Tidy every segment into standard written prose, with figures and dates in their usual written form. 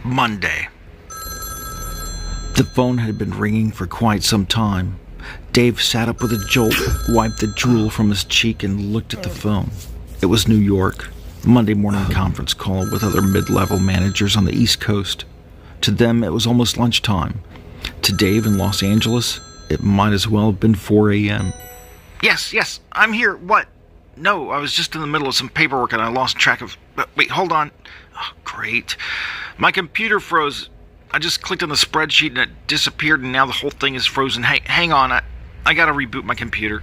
Monday. The phone had been ringing for quite some time. Dave sat up with a jolt, wiped the drool from his cheek, and looked at the phone. It was New York. Monday morning conference call with other mid-level managers on the East Coast. To them, it was almost lunchtime. To Dave in Los Angeles, it might as well have been 4 a.m. Yes, I'm here. What? No, I was just in the middle of some paperwork and I lost track of... Wait, hold on. Oh, great. My computer froze. I just clicked on the spreadsheet and it disappeared, and now the whole thing is frozen. Hey, hang on. I gotta reboot my computer.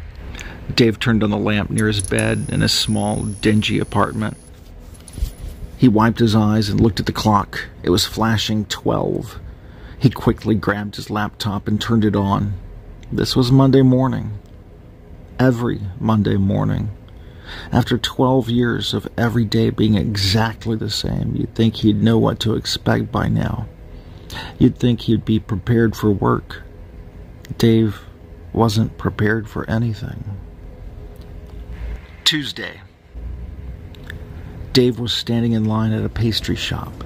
Dave turned on the lamp near his bed in his small, dingy apartment. He wiped his eyes and looked at the clock. It was flashing 12. He quickly grabbed his laptop and turned it on. This was Monday morning. Every Monday morning. After 12 years of every day being exactly the same, you'd think he'd know what to expect by now. You'd think he'd be prepared for work. Dave wasn't prepared for anything. Tuesday. Dave was standing in line at a pastry shop.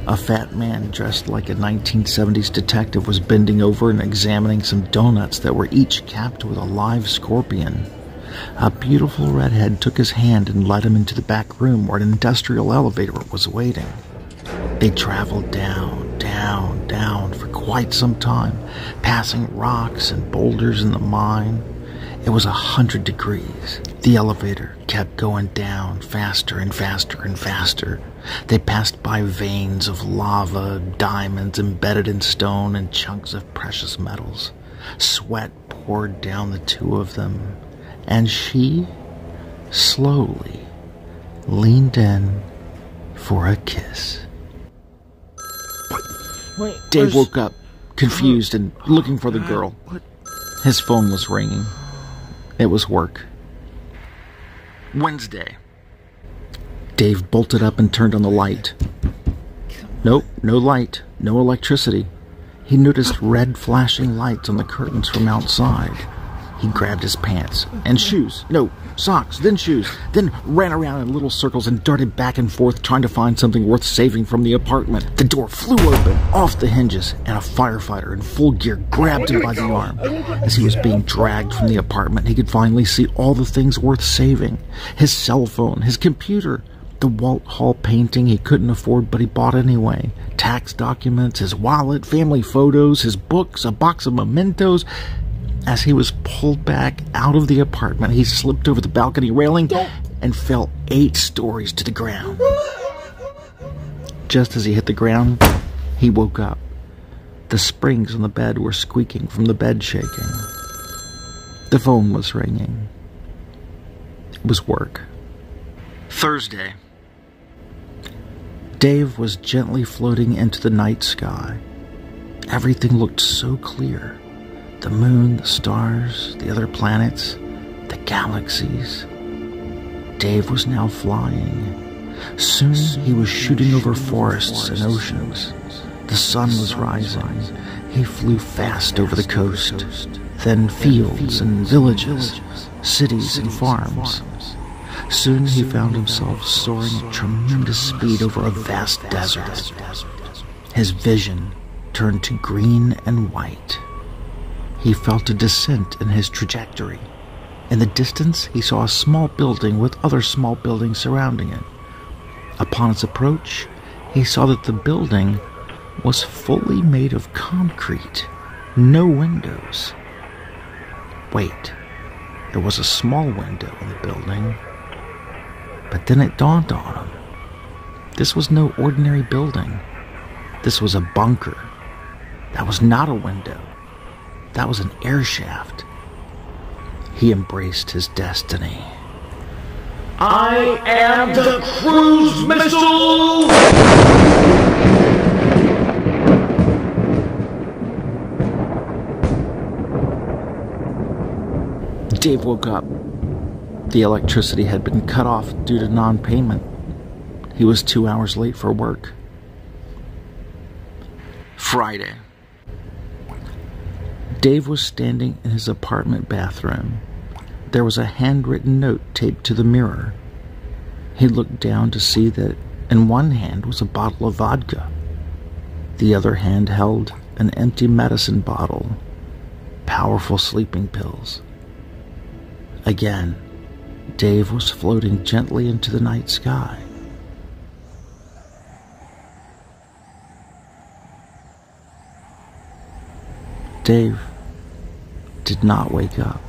A fat man dressed like a 1970s detective was bending over and examining some donuts that were each capped with a live scorpion. A beautiful redhead took his hand and led him into the back room where an industrial elevator was waiting. They traveled down for quite some time, passing rocks and boulders in the mine. It was 100 degrees. The elevator kept going down faster and faster and faster. They passed by veins of lava, diamonds embedded in stone, and chunks of precious metals. Sweat poured down the two of them, and she slowly leaned in for a kiss. Wait, Dave woke up, confused and looking for the girl. His phone was ringing. It was work. Wednesday. Dave bolted up and turned on the light. Nope, no light, no electricity. He noticed red flashing lights on the curtains from outside. He grabbed his pants and shoes. No, socks, then shoes. Then ran around in little circles and darted back and forth trying to find something worth saving from the apartment. The door flew open, off the hinges, and a firefighter in full gear grabbed him by the arm. As he was being dragged from the apartment, he could finally see all the things worth saving. His cell phone, his computer, the Walt Hall painting he couldn't afford but he bought anyway, tax documents, his wallet, family photos, his books, a box of mementos. As he was pulled back out of the apartment, he slipped over the balcony railing and fell 8 stories to the ground. Just as he hit the ground, he woke up. The springs on the bed were squeaking from the bed shaking. The phone was ringing. It was work. Thursday. Dave was gently floating into the night sky. Everything looked so clear. The moon, the stars, the other planets, the galaxies. Dave was now flying. Soon he was shooting over forests and oceans. The sun was rising. He flew fast over the coast. Then fields and villages, cities and farms. Soon he found himself soaring at tremendous speed over a vast desert. His vision turned to green and white. He felt a descent in his trajectory. In the distance, he saw a small building with other small buildings surrounding it. Upon its approach, he saw that the building was fully made of concrete, no windows. Wait, there was a small window in the building. But then it dawned on him. This was no ordinary building. This was a bunker. That was not a window. That was an air shaft. He embraced his destiny. I am the cruise missile! Dave woke up. The electricity had been cut off due to non-payment. He was 2 hours late for work. Friday. Dave was standing in his apartment bathroom. There was a handwritten note taped to the mirror. He looked down to see that in one hand was a bottle of vodka. The other hand held an empty medicine bottle, powerful sleeping pills. Again, Dave was floating gently into the night sky. Dave did not wake up.